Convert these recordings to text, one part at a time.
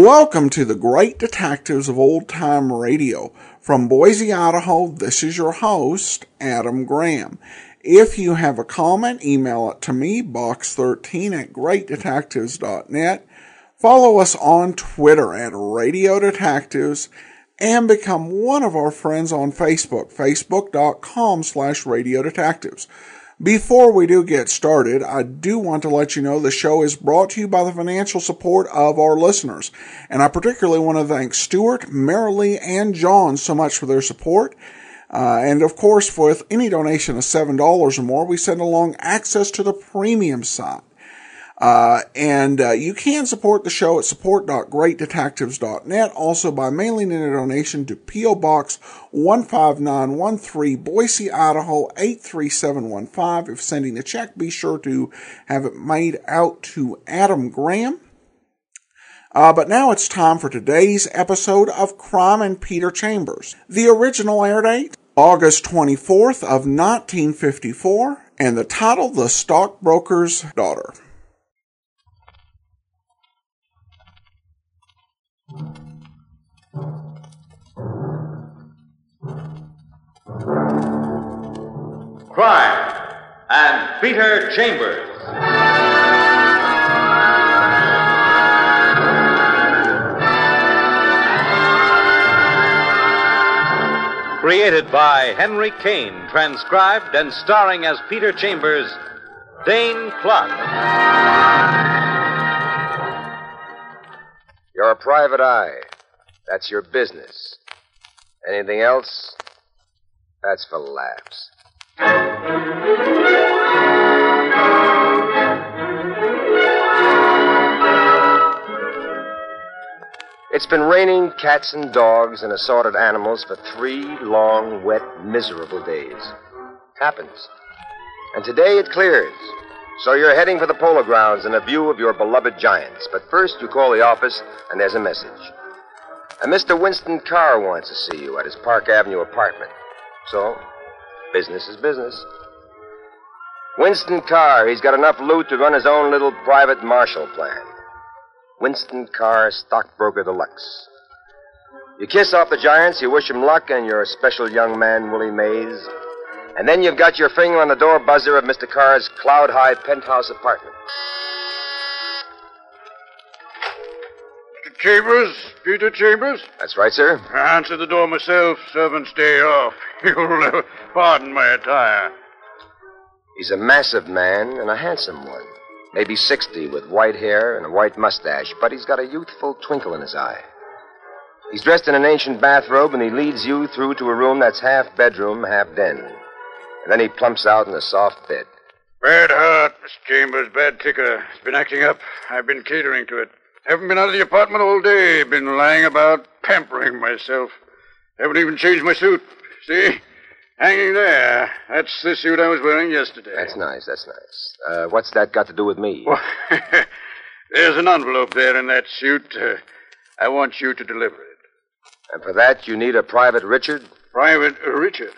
Welcome to the Great Detectives of Old Time Radio. From Boise, Idaho, this is your host, Adam Graham. If you have a comment, email it to me, box13@greatdetectives.net. Follow us on Twitter at Radio Detectives, and become one of our friends on Facebook, facebook.com/Radio Detectives. Before we do get started, I do want to let you know the show is brought to you by the financial support of our listeners. And I particularly want to thank Stuart, Marilee, and John so much for their support. And of course, with any donation of $7 or more, we send along access to the premium side. You can support the show at support.greatdetectives.net, also by mailing in a donation to P.O. Box 15913, Boise, Idaho 83715. If sending a check, be sure to have it made out to Adam Graham. But now it's time for today's episode of Crime and Peter Chambers. The original air date, August 24th of 1954, and the title, The Stockbroker's Daughter. Crime and Peter Chambers. Created by Henry Kane, transcribed and starring as Peter Chambers, Dane Clark. You're a private eye. That's your business. Anything else? That's for laughs. It's been raining cats and dogs and assorted animals for 3 long, wet, miserable days. Happens. And today it clears. So you're heading for the polo grounds in a view of your beloved Giants. But first you call the office and there's a message. Mr. Winston Carr wants to see you at his Park Avenue apartment. So, business is business. Winston Carr, he's got enough loot to run his own little private Marshall plan. Winston Carr, Stockbroker Deluxe. You kiss off the Giants, you wish him luck, and your special young man, Willie Mays. And then you've got your finger on the door buzzer of Mr. Carr's cloud-high penthouse apartment. Mr. Chambers? Peter Chambers? That's right, sir. I answer the door myself. Servants day off. You'll pardon my attire. He's a massive man and a handsome one. Maybe 60, with white hair and a white mustache, but he's got a youthful twinkle in his eye. He's dressed in an ancient bathrobe, and he leads you through to a room that's half bedroom, half den. And then he plumps out in a soft bed. Bad heart, Mr. Chambers. Bad ticker. It's been acting up. I've been catering to it. Haven't been out of the apartment all day. Been lying about, pampering myself. Haven't even changed my suit. See? Hanging there. That's the suit I was wearing yesterday. That's nice, that's nice. What's that got to do with me? Well, there's an envelope there in that suit. I want you to deliver it. And for that, you need a Private Richard? Private Richard.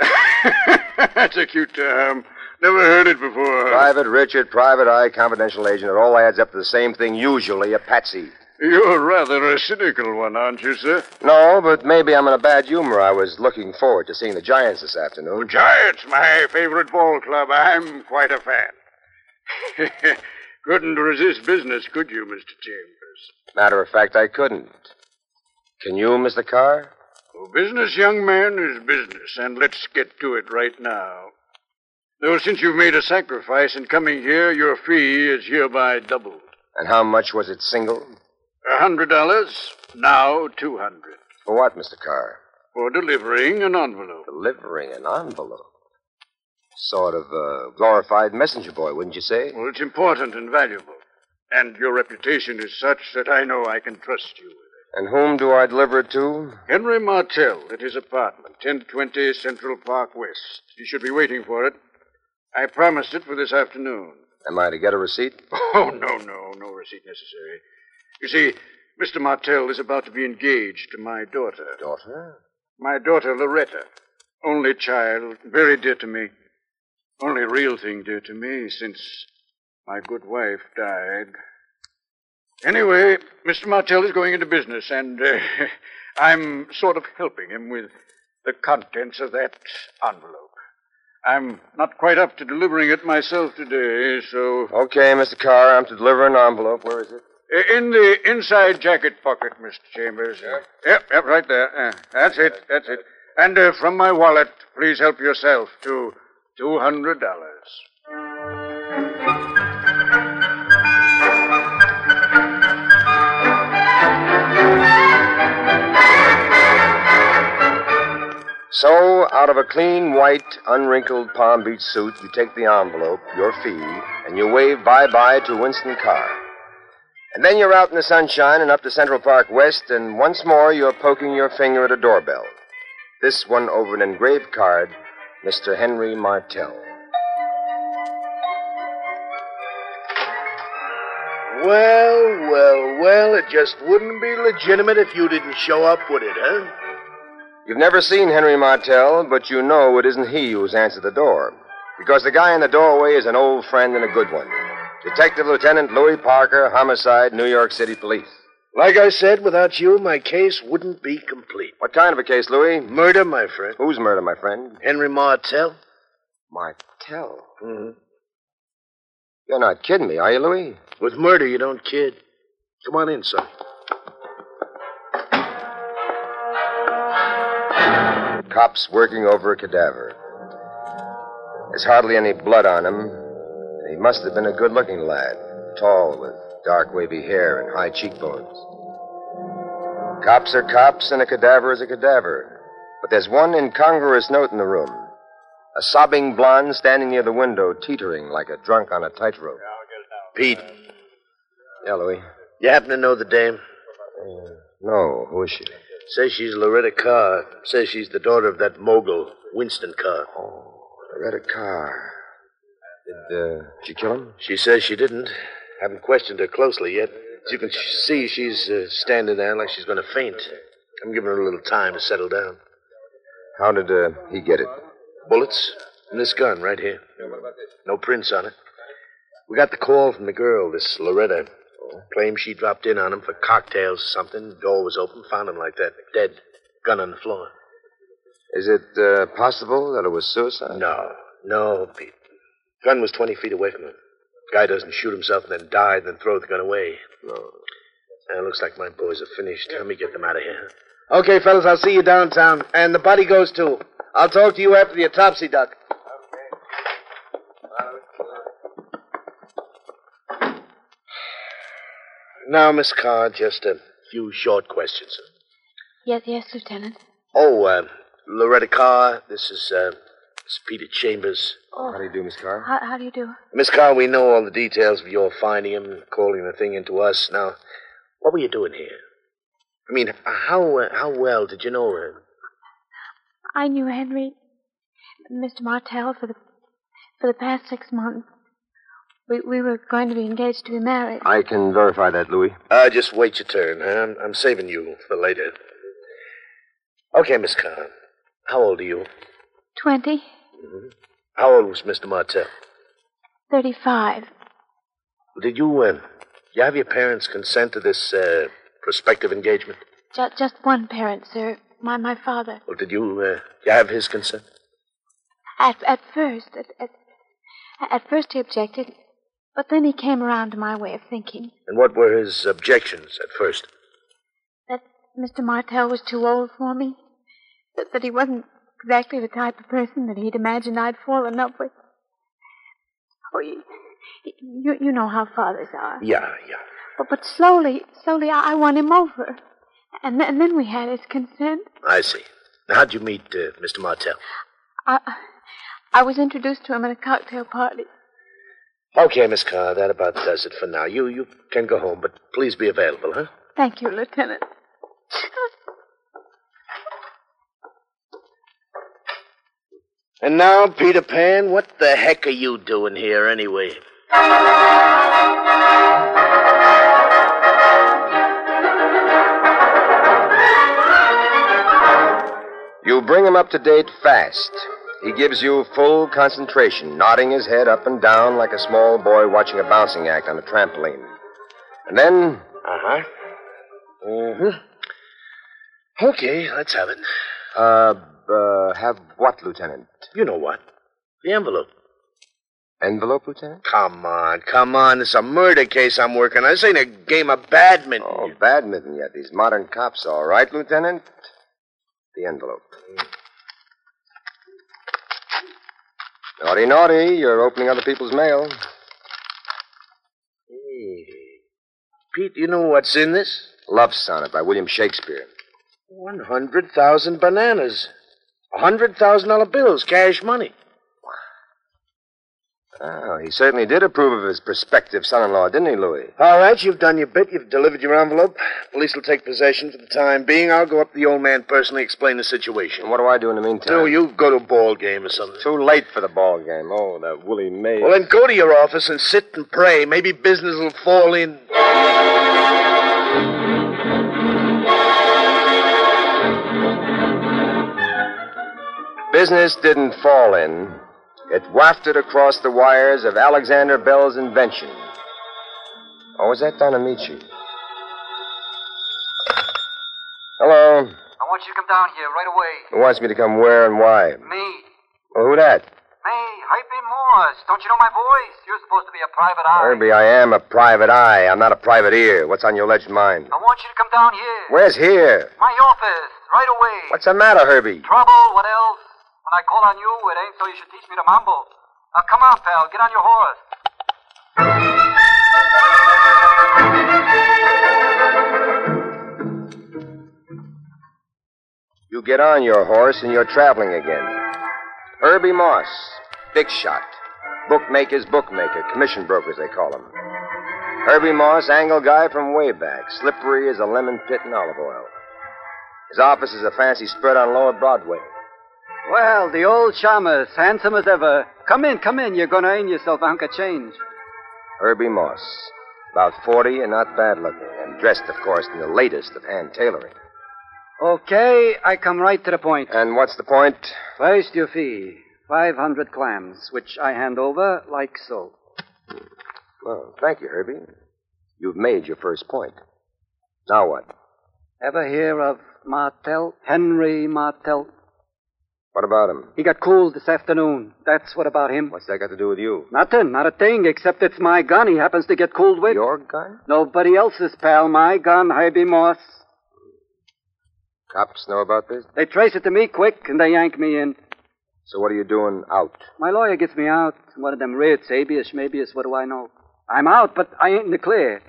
That's a cute term. Never heard it before. Private Richard, private eye, confidential agent. It all adds up to the same thing, usually a patsy. You're rather a cynical one, aren't you, sir? No, but maybe I'm in a bad humor. I was looking forward to seeing the Giants this afternoon. The Giants, my favorite ball club. I'm quite a fan. Couldn't resist business, could you, Mr. Chambers? Matter of fact, I couldn't. Can you, Mr. Carr? Oh, business, young man, is business, and let's get to it right now. Though since you've made a sacrifice in coming here, your fee is hereby doubled. And how much was it single? $100, now $200. For what, Mr. Carr? For delivering an envelope. Delivering an envelope? Sort of a glorified messenger boy, wouldn't you say? Well, it's important and valuable. And your reputation is such that I know I can trust you with it. And whom do I deliver it to? Henry Martell at his apartment, 1020 Central Park West. He should be waiting for it. I promised it for this afternoon. Am I to get a receipt? Oh, no receipt necessary. You see, Mr. Martell is about to be engaged to my daughter. Daughter? My daughter, Loretta. Only child, very dear to me. Only real thing dear to me since my good wife died. Anyway, Mr. Martell is going into business, and I'm sort of helping him with the contents of that envelope. I'm not quite up to delivering it myself today, so... Okay, Mr. Carr, I'm to deliver an envelope. Where is it? In the inside jacket pocket, Mr. Chambers. Yep, right there. That's it. And from my wallet, please help yourself to $200. So, out of a clean, white, unwrinkled Palm Beach suit, you take the envelope, your fee, and you wave bye-bye to Winston Carr. And then you're out in the sunshine and up to Central Park West, and once more you're poking your finger at a doorbell. This one over an engraved card, Mr. Henry Martell. Well, it just wouldn't be legitimate if you didn't show up, would it, huh? You've never seen Henry Martell, but you know it isn't he who's answered the door. Because the guy in the doorway is an old friend and a good one. Detective Lieutenant Louis Parker, Homicide, New York City Police. Like I said, without you, my case wouldn't be complete. What kind of a case, Louis? Murder, my friend. Whose murder, my friend? Henry Martell. Martell? Mm-hmm. You're not kidding me, are you, Louis? With murder, you don't kid. Come on in, son. Cops working over a cadaver. There's hardly any blood on him. And he must have been a good-looking lad. Tall, with dark, wavy hair and high cheekbones. Cops are cops, and a cadaver is a cadaver. But there's one incongruous note in the room. A sobbing blonde standing near the window, teetering like a drunk on a tightrope. Pete. Yeah, Louis? You happen to know the dame? No. Who is she? Says she's Loretta Carr. Says she's the daughter of that mogul, Winston Carr. Oh, Loretta Carr. Did she kill him? She says she didn't. Haven't questioned her closely yet. As you can see, she's standing there like she's going to faint. I'm giving her a little time to settle down. How did he get it? Bullets in this gun right here. No prints on it. We got the call from the girl, this Loretta. Claims she dropped in on him for cocktails or something. Door was open, found him like that, dead. Gun on the floor. Is it possible that it was suicide? No, Pete. Gun was 20 feet away from him. Guy doesn't shoot himself and then die and then throw the gun away. No. Looks like my boys are finished. Let me get them out of here. Okay, fellas, I'll see you downtown. And the body goes too. I'll talk to you after the autopsy, Doc. Now, Miss Carr, just a few short questions. Yes, Lieutenant. Oh, Loretta Carr, this is Peter Chambers. Oh. How do you do, Miss Carr? How do you do? Miss Carr, we know all the details of your finding him, calling the thing into us. Now, what were you doing here? I mean, how well did you know him? I knew Henry, Mr. Martell, for the past 6 months. We were going to be engaged to be married. I can verify that, Louis. Just wait your turn, huh? I'm saving you for later. Okay, Miss Carr. How old are you? 20. Mm-hmm. How old was Mr. Martell? 35. Did you have your parents consent to this prospective engagement? Just one parent, sir. My father. Well, did you have his consent? At first he objected, but then he came around to my way of thinking. And what were his objections at first? That Mr. Martell was too old for me. That he wasn't exactly the type of person that he'd imagined I'd fall in love with. Oh, you know how fathers are. Yeah. But slowly, I won him over. And then we had his consent. I see. Now, how'd you meet Mr. Martell? I was introduced to him at a cocktail party. Okay, Miss Carr, that about does it for now. You can go home, but please be available, huh? Thank you, Lieutenant. And now, Peter Pan, what the heck are you doing here anyway? You bring him up to date fast. He gives you full concentration, nodding his head up and down like a small boy watching a bouncing act on a trampoline. And then Uh-huh. Mm-hmm. Okay, let's have it. Have what, Lieutenant? You know what? The envelope. Envelope, Lieutenant? Come on. It's a murder case I'm working on. This ain't a game of badminton. Oh, badminton yet. These modern cops, all right, Lieutenant? The envelope. Naughty, naughty. You're opening other people's mail. Hey. Pete, you know what's in this? Love Sonnet by William Shakespeare. 100,000 bananas. $100,000 bills, cash money. Oh, he certainly did approve of his prospective son-in-law, didn't he, Louis? All right, you've done your bit. You've delivered your envelope. Police will take possession for the time being. I'll go up to the old man personally, explain the situation. And what do I do in the meantime? So you go to a ball game or something. Too late for the ball game. Oh, that woolly maid. Well, then go to your office and sit and pray. Maybe business will fall in. Business didn't fall in. It wafted across the wires of Alexander Bell's invention. Or was that Don Amici? Hello. I want you to come down here right away. Who wants me to come where and why? Me. Well, who that? Me, Hypey Morse. Don't you know my voice? You're supposed to be a private eye. Herbie, I am a private eye. I'm not a privateer. What's on your alleged mind? I want you to come down here. Where's here? My office, right away. What's the matter, Herbie? Trouble, what else? When I call on you, it ain't so you should teach me to mumble. Now, come on, pal. Get on your horse. You get on your horse and you're traveling again. Herbie Moss, big shot. Bookmaker's bookmaker, commission brokers they call him. Herbie Moss, angle guy from way back, slippery as a lemon pit in olive oil. His office is a fancy spread on Lower Broadway. Well, the old Shamus, handsome as ever. Come in. You're going to earn yourself a hunk of change. Herbie Moss, about 40 and not bad looking, and dressed, of course, in the latest of hand tailoring. Okay, I come right to the point. And what's the point? First, your fee. 500 clams, which I hand over like so. Well, thank you, Herbie. You've made your first point. Now what? Ever hear of Martel? Henry Martel? What about him? He got cooled this afternoon. That's what about him. What's that got to do with you? Nothing, not a thing, except it's my gun he happens to get cooled with. Your gun? Nobody else's, pal. My gun, Herbie Moss. Cops know about this? They trace it to me quick, and they yank me in. So what are you doing out? My lawyer gets me out. One of them writs, habeas, mabeas, what do I know? I'm out, but I ain't in the clear.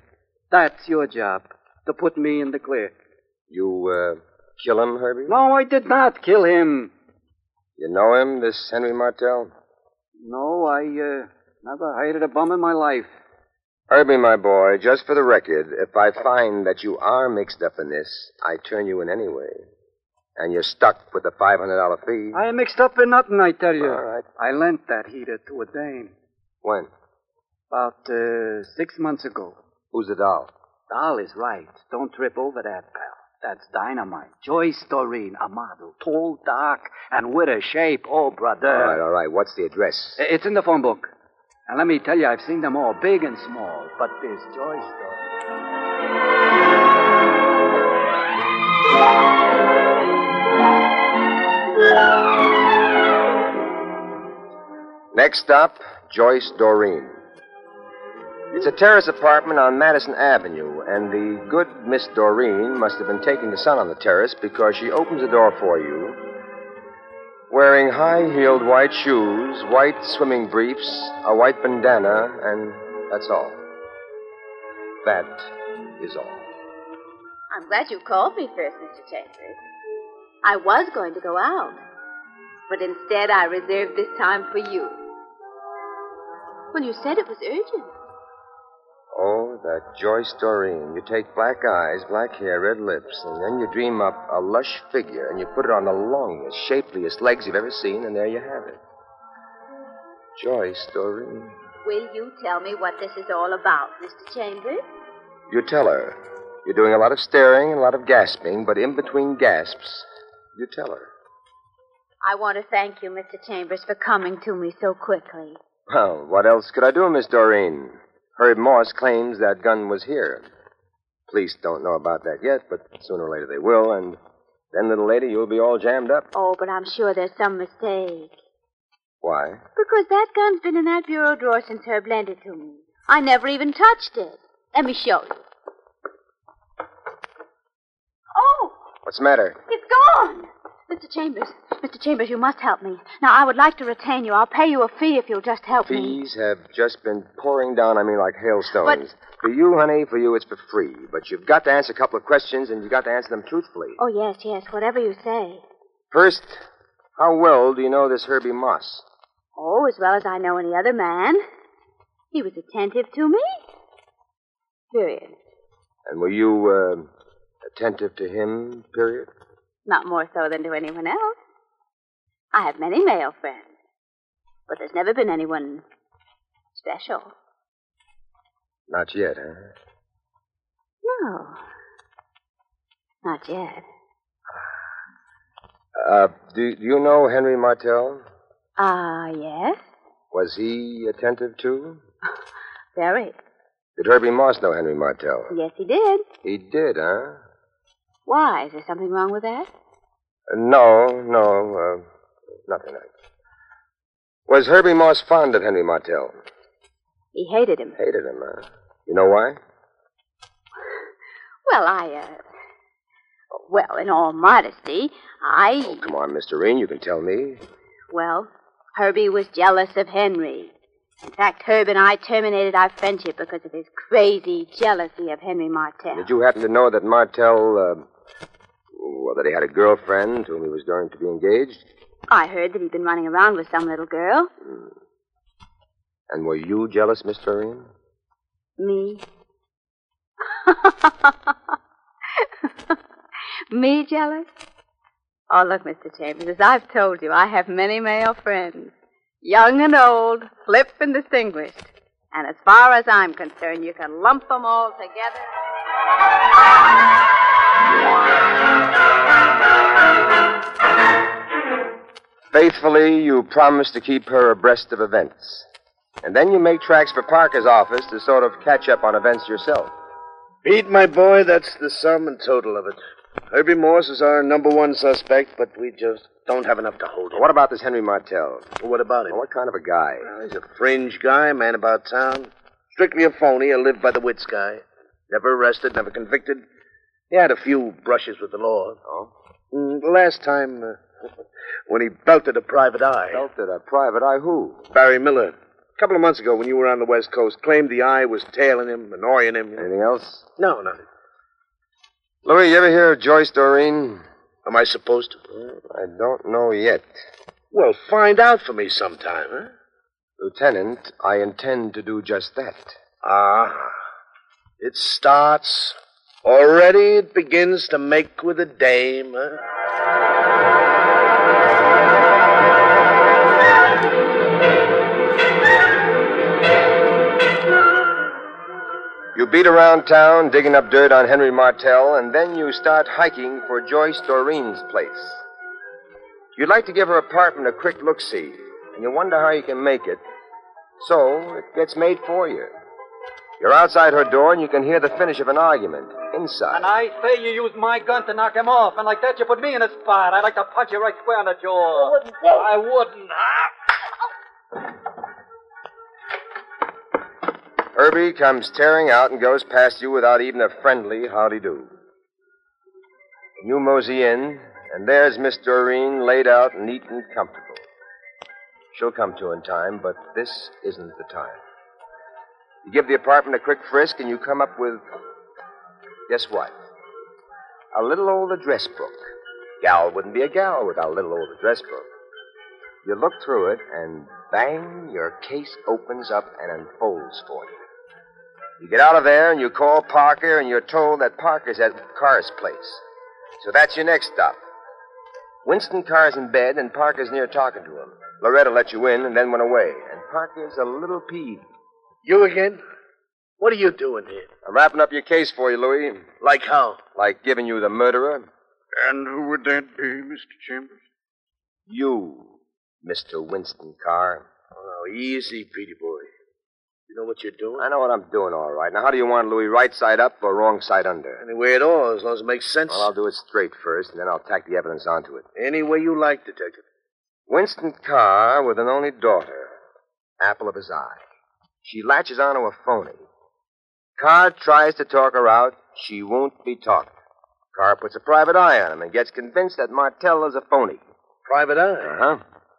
That's your job, to put me in the clear. You, kill him, Herbie? No, I did not kill him. You know him, this Henry Martel? No, I, never hired a bum in my life. Herbie, my boy, just for the record, if I find that you are mixed up in this, I turn you in anyway. And you're stuck with the $500 fee. I ain't mixed up in nothing, I tell you. All right. I lent that heater to a dame. When? About, 6 months ago. Who's the doll? Doll is right. Don't trip over that, pal. That's dynamite. Joyce Doreen, a model. Tall, dark, and with a shape. Oh, brother. All right. What's the address? It's in the phone book. And let me tell you, I've seen them all, big and small. But this Joyce Doreen. Next stop, Joyce Doreen. It's a terrace apartment on Madison Avenue, and the good Miss Doreen must have been taking the sun on the terrace because she opens the door for you, wearing high-heeled white shoes, white swimming briefs, a white bandana, and that's all. That is all. I'm glad you called me first, Mr. Chambers. I was going to go out, but instead I reserved this time for you. Well, you said it was urgent. Oh, that Joyce Doreen. You take black eyes, black hair, red lips, and then you dream up a lush figure, and you put it on the longest, shapeliest legs you've ever seen, and there you have it. Joyce Doreen. Will you tell me what this is all about, Mr. Chambers? You tell her. You're doing a lot of staring and a lot of gasping, but in between gasps, you tell her. I want to thank you, Mr. Chambers, for coming to me so quickly. Well, what else could I do, Miss Doreen? Herb Morse claims that gun was here. Police don't know about that yet, but sooner or later they will, and then, little lady, you'll be all jammed up. Oh, but I'm sure there's some mistake. Why? Because that gun's been in that bureau drawer since Herb lent it to me. I never even touched it. Let me show you. Oh! What's the matter? It's gone! Mr. Chambers, you must help me. Now, I would like to retain you. I'll pay you a fee if you'll just help me. Fees have just been pouring down on me like hailstones. For you, honey, for you, it's for free. But you've got to answer a couple of questions, and you've got to answer them truthfully. Oh, yes, whatever you say. First, how well do you know this Herbie Moss? Oh, as well as I know any other man. He was attentive to me. Period. And were you, attentive to him, period? Not more so than to anyone else. I have many male friends, but there's never been anyone special. Not yet, huh? No. Not yet. Do you know Henry Martell? Yes. Was he attentive, too? Very. Did Herbie Moss know Henry Martell? Yes, he did. He did, huh? Why? Is there something wrong with that? No, nothing. Was Herbie Moss fond of Henry Martell? He hated him. Hated him, huh? You know why? Well, in all modesty, Oh, come on, Mr. Reen, you can tell me. Well, Herbie was jealous of Henry. In fact, Herb and I terminated our friendship because of his crazy jealousy of Henry Martell. Did you happen to know that Martell, that he had a girlfriend to whom he was going to be engaged? I heard that he'd been running around with some little girl. And were you jealous, Miss Doreen? Me? Me jealous? Oh, look, Mr. Chambers, as I've told you, I have many male friends. Young and old, flip and distinguished. And as far as I'm concerned, you can lump them all together. Faithfully, you promise to keep her abreast of events. And then you make tracks for Parker's office to sort of catch up on events yourself. Pete, my boy, that's the sum and total of it. Herbie Morse is our number one suspect, but we just don't have enough to hold him. What about this Henry Martell? Well, what about him? What kind of a guy? Well, he's a fringe guy, man about town. Strictly a phony, a live by the wits guy. Never arrested, never convicted. He had a few brushes with the law. Oh? The last time, when he belted a private eye. Belted a private eye? Who? Barry Miller. A couple of months ago, when you were on the West Coast, claimed the eye was tailing him, annoying him. Anything else? No, nothing. Louis, you ever hear of Joyce Doreen? Am I supposed to? I don't know yet. Well, find out for me sometime, huh? Lieutenant, I intend to do just that. It starts. Already it begins to make with a dame, huh? You beat around town, digging up dirt on Henry Martell, and then you start hiking for Joyce Doreen's place. You'd like to give her apartment a quick look-see, and you wonder how you can make it. So, it gets made for you. You're outside her door, and you can hear the finish of an argument inside. And I say you used my gun to knock him off, and like that you put me in a spot. I'd like to punch you right square on the jaw. I wouldn't. Herbie comes tearing out and goes past you without even a friendly howdy-do. You mosey in, and there's Miss Doreen laid out neat and comfortable. She'll come to in time, but this isn't the time. You give the apartment a quick frisk, and you come up with, guess what? A little old address book. Gal wouldn't be a gal without a little old address book. You look through it, and bang, your case opens up and unfolds for you. You get out of there, and you call Parker, and you're told that Parker's at Carr's place. So that's your next stop. Winston Carr's in bed, and Parker's near talking to him. Loretta let you in and then went away, and Parker's a little peeved. You again? What are you doing here? I'm wrapping up your case for you, Louis. Like how? Like giving you the murderer. And who would that be, Mr. Chambers? You, Mr. Winston Carr. Oh, easy, Petey boy. You know what you're doing? I know what I'm doing, all right. Now, how do you want Louis, right side up or wrong side under? Any way at all, as long as it makes sense. Well, I'll do it straight first, and then I'll tack the evidence onto it. Any way you like, Detective. Winston Carr with an only daughter. Apple of his eye. She latches onto a phony. Carr tries to talk her out. She won't be talked. Carr puts a private eye on him and gets convinced that Martell is a phony. Private eye? Uh-huh.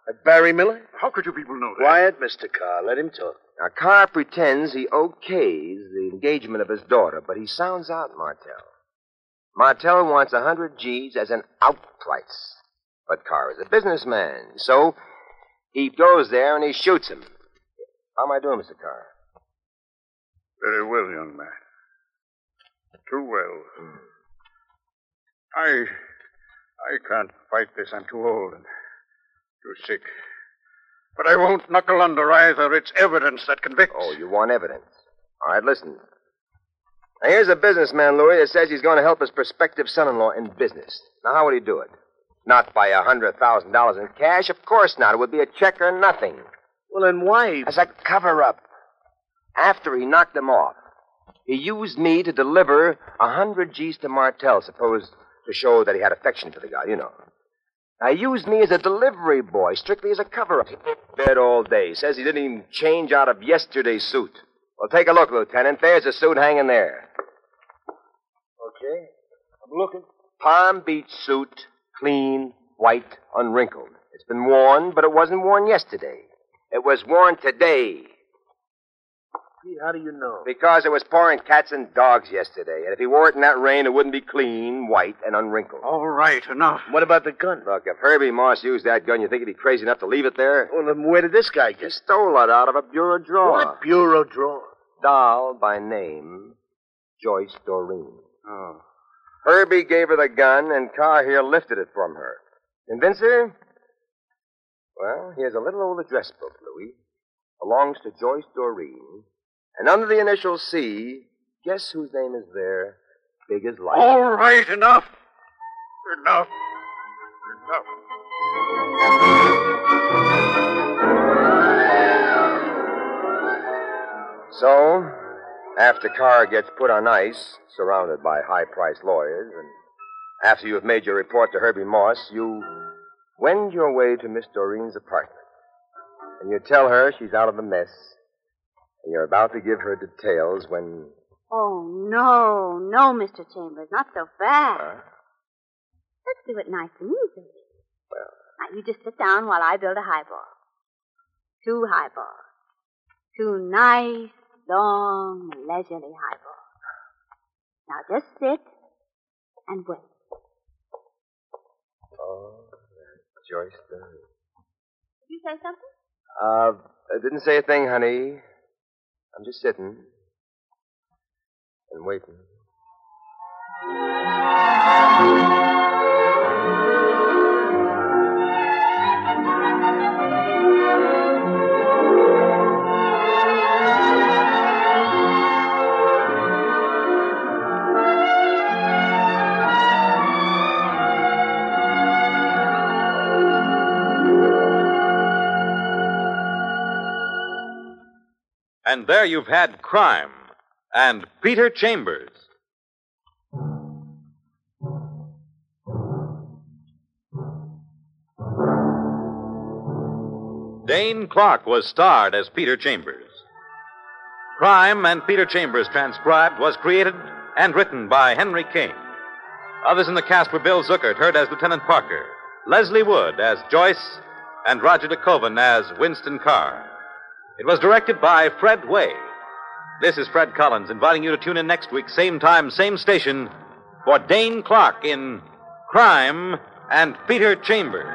At Barry Miller? How could you people know that? Quiet, Mr. Carr. Let him talk. Now, Carr pretends he okays the engagement of his daughter, but he sounds out Martell. Martell wants 100 G's as an out price. But Carr is a businessman, so he goes there and he shoots him. How am I doing, Mr. Carr? Very well, young man. Too well. I can't fight this. I'm too old and too sick. But I won't knuckle under either. It's evidence that convicts. Oh, you want evidence? All right, listen. Now, here's a businessman, Louis, that says he's going to help his prospective son-in-law in business. Now, how would he do it? Not by $100,000 in cash? Of course not. It would be a check or nothing. Well, then why? As a cover-up. After he knocked him off, he used me to deliver 100 G's to Martell, supposed to show that he had affection for the guy, you know. Now, he used me as a delivery boy, strictly as a cover-up. He went to bed all day. Says he didn't even change out of yesterday's suit. Well, take a look, Lieutenant. There's the suit hanging there. Okay. I'm looking. Palm Beach suit, clean, white, unwrinkled. It's been worn, but it wasn't worn yesterday. It was worn today. Gee, how do you know? Because it was pouring cats and dogs yesterday. And if he wore it in that rain, it wouldn't be clean, white, and unwrinkled. All right, enough. What about the gun? Look, if Herbie Moss used that gun, you think he'd be crazy enough to leave it there? Well, then where did this guy He get? stole it out of a bureau drawer. What bureau drawer? Doll by name, Joyce Doreen. Oh. Herbie gave her the gun, and Carr here lifted it from her. Convince her? Well, here's a little old address book, Louis. Belongs to Joyce Doreen. And under the initial C, guess whose name is there? Big as life. All right, enough. Enough. Enough. So, after Carr gets put on ice, surrounded by high-priced lawyers, and after you have made your report to Herbie Moss, you wend your way to Miss Doreen's apartment. And you tell her she's out of the mess, and you're about to give her details when... Oh, no, Mr. Chambers, not so fast. Let's do it nice and easy. Well... Now, you just sit down while I build a highball. 2 highballs. 2 nice, long, leisurely highballs. Now, just sit and wait. Oh, Joyce Doreen. Did you say something? I didn't say a thing, honey. I'm just sitting and waiting. And there you've had Crime and Peter Chambers. Dane Clark was starred as Peter Chambers. Crime and Peter Chambers transcribed was created and written by Henry Kane. Others in the cast were Bill Zuckert, heard as Lieutenant Parker, Leslie Wood as Joyce, and Roger DeKoven as Winston Carr. It was directed by Fred Way. This is Fred Collins inviting you to tune in next week, same time, same station, for Dane Clark in Crime and Peter Chambers.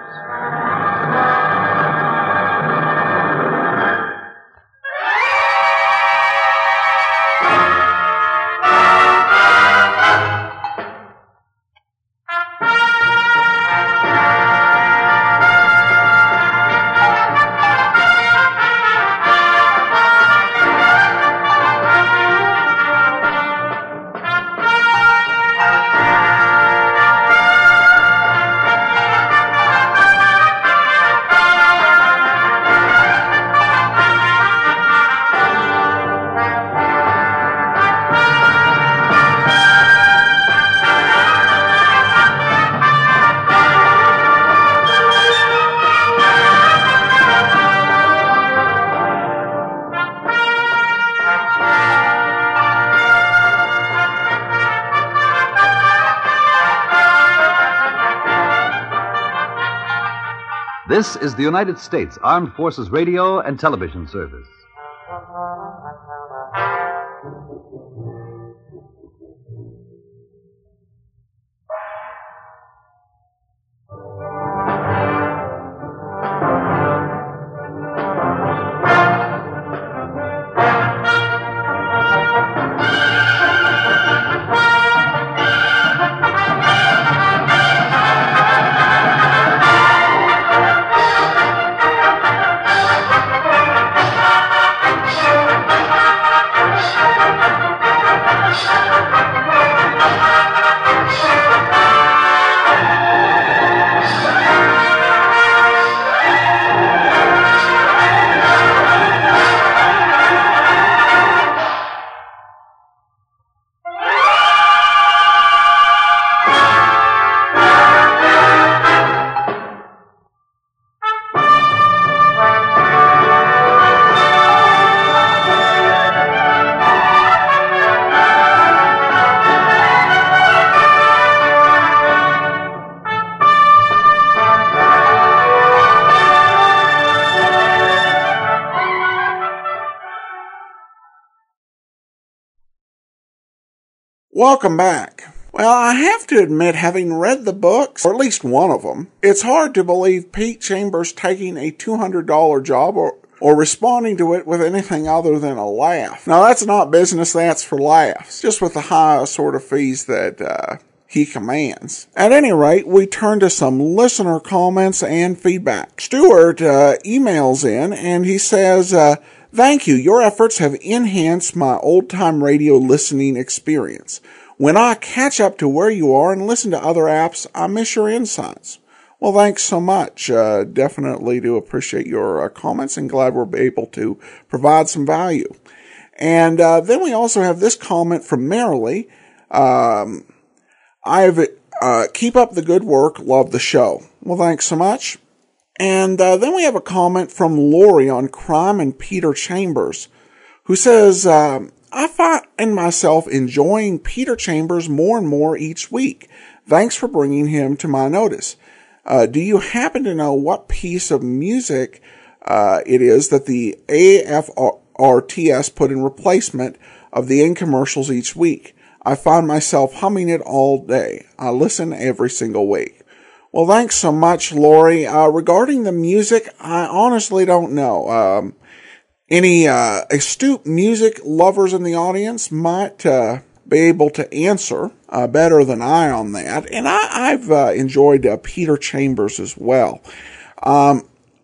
This is the United States Armed Forces Radio and Television Service. Welcome back. Well, I have to admit, having read the books, or at least one of them, it's hard to believe Pete Chambers taking a $200 job or responding to it with anything other than a laugh. Now, that's not business, that's for laughs, just with the high sort of fees that he commands. At any rate, we turn to some listener comments and feedback. Stuart emails in, and he says, thank you. Your efforts have enhanced my old-time radio listening experience. When I catch up to where you are and listen to other apps, I miss your insights. Well, thanks so much. Definitely do appreciate your comments and glad we're able to provide some value. And then we also have this comment from Marilee. Keep up the good work. Love the show. Well, thanks so much. And then we have a comment from Lori on Crime and Peter Chambers, who says, I find myself enjoying Peter Chambers more and more each week. Thanks for bringing him to my notice. Do you happen to know what piece of music it is that the AFRTS put in replacement of the infomercials each week? I find myself humming it all day. I listen every single week. Well, thanks so much, Lori. Regarding the music, I honestly don't know. Any astute music lovers in the audience might be able to answer better than I on that. And I've enjoyed Peter Chambers as well. I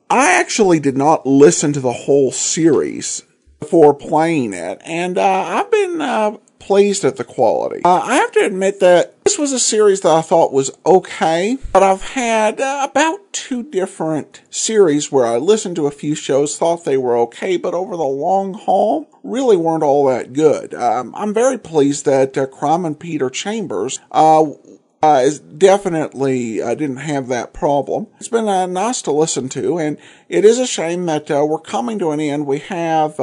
actually did not listen to the whole series before playing it, and I've been pleased at the quality. I have to admit that this was a series that I thought was okay, but I've had about 2 different series where I listened to a few shows, thought they were okay, but over the long haul, really weren't all that good. I'm very pleased that Crime and Peter Chambers definitely didn't have that problem. It's been nice to listen to, and it is a shame that we're coming to an end. We have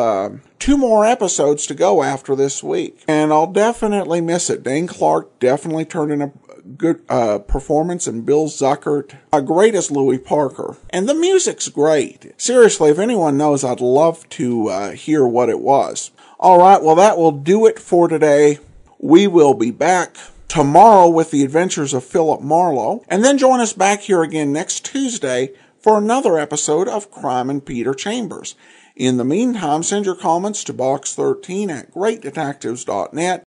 2 more episodes to go after this week, and I'll definitely miss it. Dane Clark definitely turned in a good performance, and Bill Zuckert, great as Louis Parker. And the music's great. Seriously, if anyone knows, I'd love to hear what it was. All right, well, that will do it for today. We will be back tomorrow with the adventures of Philip Marlowe, and then join us back here again next Tuesday for another episode of Crime and Peter Chambers. In the meantime, send your comments to box13 at greatdetectives.net.